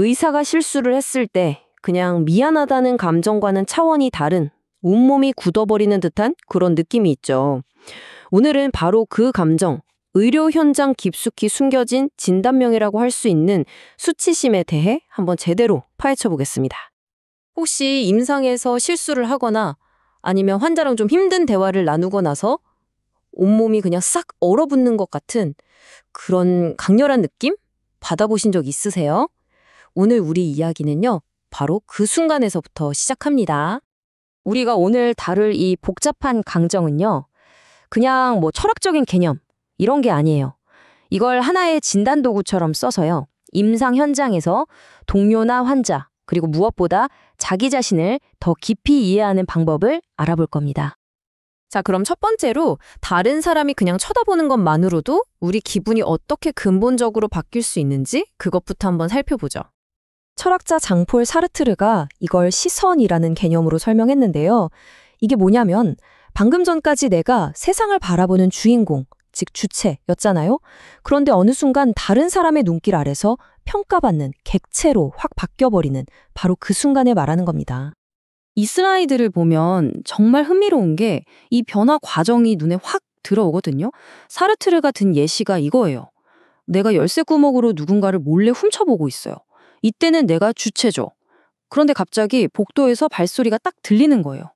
의사가 실수를 했을 때 그냥 미안하다는 감정과는 차원이 다른 온몸이 굳어버리는 듯한 그런 느낌이 있죠. 오늘은 바로 그 감정, 의료 현장 깊숙이 숨겨진 진단명이라고 할 수 있는 수치심에 대해 한번 제대로 파헤쳐 보겠습니다. 혹시 임상에서 실수를 하거나 아니면 환자랑 좀 힘든 대화를 나누고 나서 온몸이 그냥 싹 얼어붙는 것 같은 그런 강렬한 느낌? 받아보신 적 있으세요? 오늘 우리 이야기는요, 바로 그 순간에서부터 시작합니다. 우리가 오늘 다룰 이 복잡한 강정은요, 그냥 철학적인 개념, 이런 게 아니에요. 이걸 하나의 진단 도구처럼 써서요, 임상 현장에서 동료나 환자, 그리고 무엇보다 자기 자신을 더 깊이 이해하는 방법을 알아볼 겁니다. 자, 그럼 첫 번째로 다른 사람이 그냥 쳐다보는 것만으로도 우리 기분이 어떻게 근본적으로 바뀔 수 있는지 그것부터 한번 살펴보죠. 철학자 장폴 사르트르가 이걸 시선이라는 개념으로 설명했는데요. 이게 뭐냐면 방금 전까지 내가 세상을 바라보는 주인공, 즉 주체였잖아요. 그런데 어느 순간 다른 사람의 눈길 아래서 평가받는 객체로 확 바뀌어버리는 바로 그 순간을 말하는 겁니다. 이 슬라이드를 보면 정말 흥미로운 게 이 변화 과정이 눈에 확 들어오거든요. 사르트르가 든 예시가 이거예요. 내가 열쇠 구멍으로 누군가를 몰래 훔쳐보고 있어요. 이때는 내가 주체죠. 그런데 갑자기 복도에서 발소리가 딱 들리는 거예요.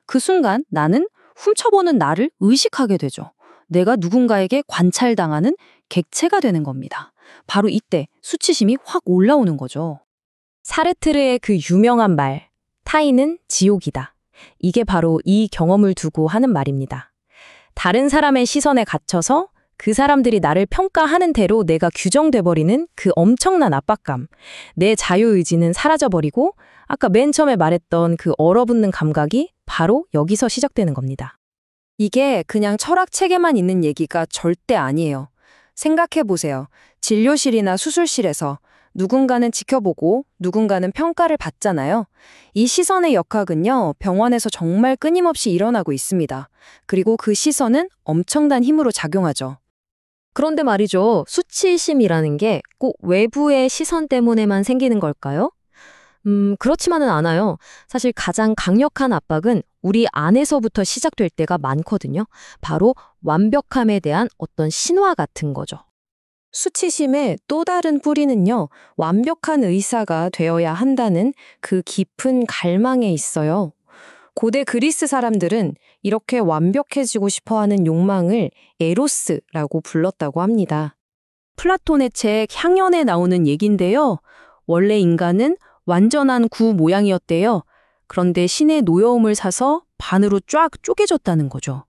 그 순간 나는 훔쳐보는 나를 의식하게 되죠. 내가 누군가에게 관찰당하는 객체가 되는 겁니다. 바로 이때 수치심이 확 올라오는 거죠. 사르트르의 그 유명한 말, 타인은 지옥이다. 이게 바로 이 경험을 두고 하는 말입니다. 다른 사람의 시선에 갇혀서 그 사람들이 나를 평가하는 대로 내가 규정돼버리는 그 엄청난 압박감. 내 자유의지는 사라져버리고 아까 맨 처음에 말했던 그 얼어붙는 감각이 바로 여기서 시작되는 겁니다. 이게 그냥 철학책에만 있는 얘기가 절대 아니에요. 생각해보세요. 진료실이나 수술실에서 누군가는 지켜보고 누군가는 평가를 받잖아요. 이 시선의 역학은요, 병원에서 정말 끊임없이 일어나고 있습니다. 그리고 그 시선은 엄청난 힘으로 작용하죠. 그런데 말이죠, 수치심이라는 게 꼭 외부의 시선 때문에만 생기는 걸까요? 그렇지만은 않아요. 사실 가장 강력한 압박은 우리 안에서부터 시작될 때가 많거든요. 바로 완벽함에 대한 어떤 신화 같은 거죠. 수치심의 또 다른 뿌리는요, 완벽한 의사가 되어야 한다는 그 깊은 갈망에 있어요. 고대 그리스 사람들은 이렇게 완벽해지고 싶어하는 욕망을 에로스라고 불렀다고 합니다. 플라톤의 책 향연에 나오는 얘긴데요. 원래 인간은 완전한 구 모양이었대요. 그런데 신의 노여움을 사서 반으로 쫙 쪼개졌다는 거죠.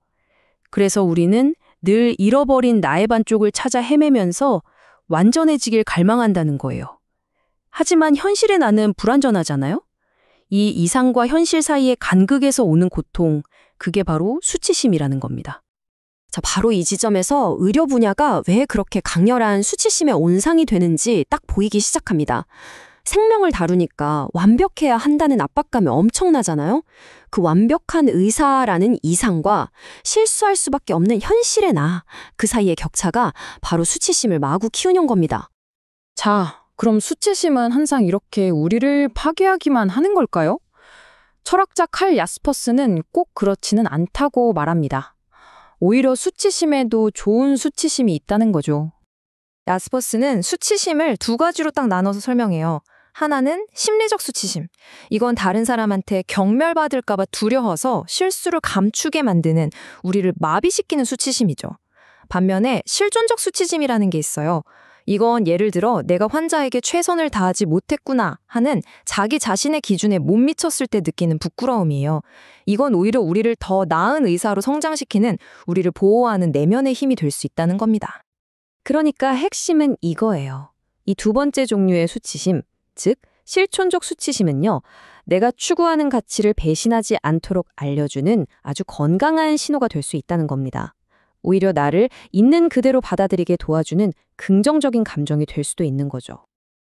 그래서 우리는 늘 잃어버린 나의 반쪽을 찾아 헤매면서 완전해지길 갈망한다는 거예요. 하지만 현실의 나는 불완전하잖아요? 이 이상과 현실 사이의 간극에서 오는 고통, 그게 바로 수치심이라는 겁니다. 자, 바로 이 지점에서 의료 분야가 왜 그렇게 강렬한 수치심의 온상이 되는지 딱 보이기 시작합니다. 생명을 다루니까 완벽해야 한다는 압박감이 엄청나잖아요. 그 완벽한 의사라는 이상과 실수할 수밖에 없는 현실의 나, 그 사이의 격차가 바로 수치심을 마구 키우는 겁니다. 자, 그럼 수치심은 항상 이렇게 우리를 파괴하기만 하는 걸까요? 철학자 칼 야스퍼스는 꼭 그렇지는 않다고 말합니다. 오히려 수치심에도 좋은 수치심이 있다는 거죠. 야스퍼스는 수치심을 두 가지로 딱 나눠서 설명해요. 하나는 심리적 수치심. 이건 다른 사람한테 경멸받을까봐 두려워서 실수를 감추게 만드는, 우리를 마비시키는 수치심이죠. 반면에 실존적 수치심이라는 게 있어요. 이건 예를 들어 내가 환자에게 최선을 다하지 못했구나 하는 자기 자신의 기준에 못 미쳤을 때 느끼는 부끄러움이에요. 이건 오히려 우리를 더 나은 의사로 성장시키는, 우리를 보호하는 내면의 힘이 될 수 있다는 겁니다. 그러니까 핵심은 이거예요. 이 두 번째 종류의 수치심, 즉 실존적 수치심은요, 내가 추구하는 가치를 배신하지 않도록 알려주는 아주 건강한 신호가 될 수 있다는 겁니다. 오히려 나를 있는 그대로 받아들이게 도와주는 긍정적인 감정이 될 수도 있는 거죠.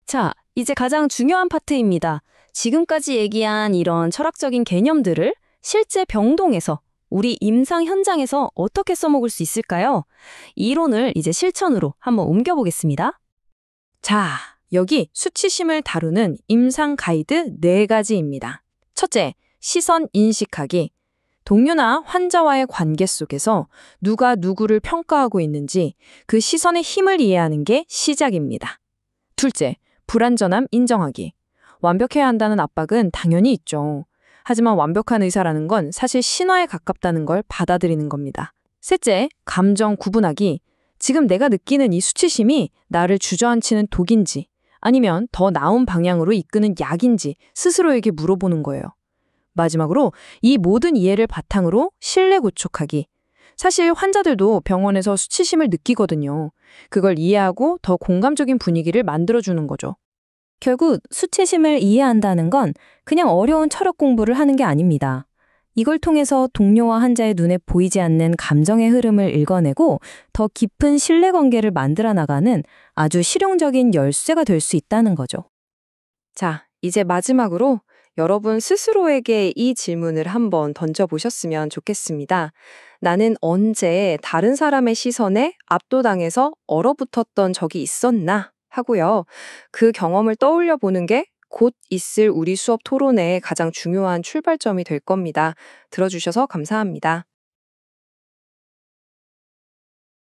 자, 이제 가장 중요한 파트입니다. 지금까지 얘기한 이런 철학적인 개념들을 실제 병동에서, 우리 임상 현장에서 어떻게 써먹을 수 있을까요? 이론을 이제 실천으로 한번 옮겨보겠습니다. 자, 여기 수치심을 다루는 임상 가이드 4가지입니다. 첫째, 시선 인식하기. 동료나 환자와의 관계 속에서 누가 누구를 평가하고 있는지 그 시선의 힘을 이해하는 게 시작입니다. 둘째, 불완전함 인정하기. 완벽해야 한다는 압박은 당연히 있죠. 하지만 완벽한 의사라는 건 사실 신화에 가깝다는 걸 받아들이는 겁니다. 셋째, 감정 구분하기. 지금 내가 느끼는 이 수치심이 나를 주저앉히는 독인지 아니면 더 나은 방향으로 이끄는 약인지 스스로에게 물어보는 거예요. 마지막으로 이 모든 이해를 바탕으로 신뢰 구축하기. 사실 환자들도 병원에서 수치심을 느끼거든요. 그걸 이해하고 더 공감적인 분위기를 만들어주는 거죠. 결국 수치심을 이해한다는 건 그냥 어려운 철학 공부를 하는 게 아닙니다. 이걸 통해서 동료와 환자의 눈에 보이지 않는 감정의 흐름을 읽어내고 더 깊은 신뢰관계를 만들어 나가는 아주 실용적인 열쇠가 될 수 있다는 거죠. 자, 이제 마지막으로 여러분 스스로에게 이 질문을 한번 던져보셨으면 좋겠습니다. 나는 언제 다른 사람의 시선에 압도당해서 얼어붙었던 적이 있었나 하고요. 그 경험을 떠올려 보는 게 곧 있을 우리 수업 토론의 가장 중요한 출발점이 될 겁니다. 들어주셔서 감사합니다.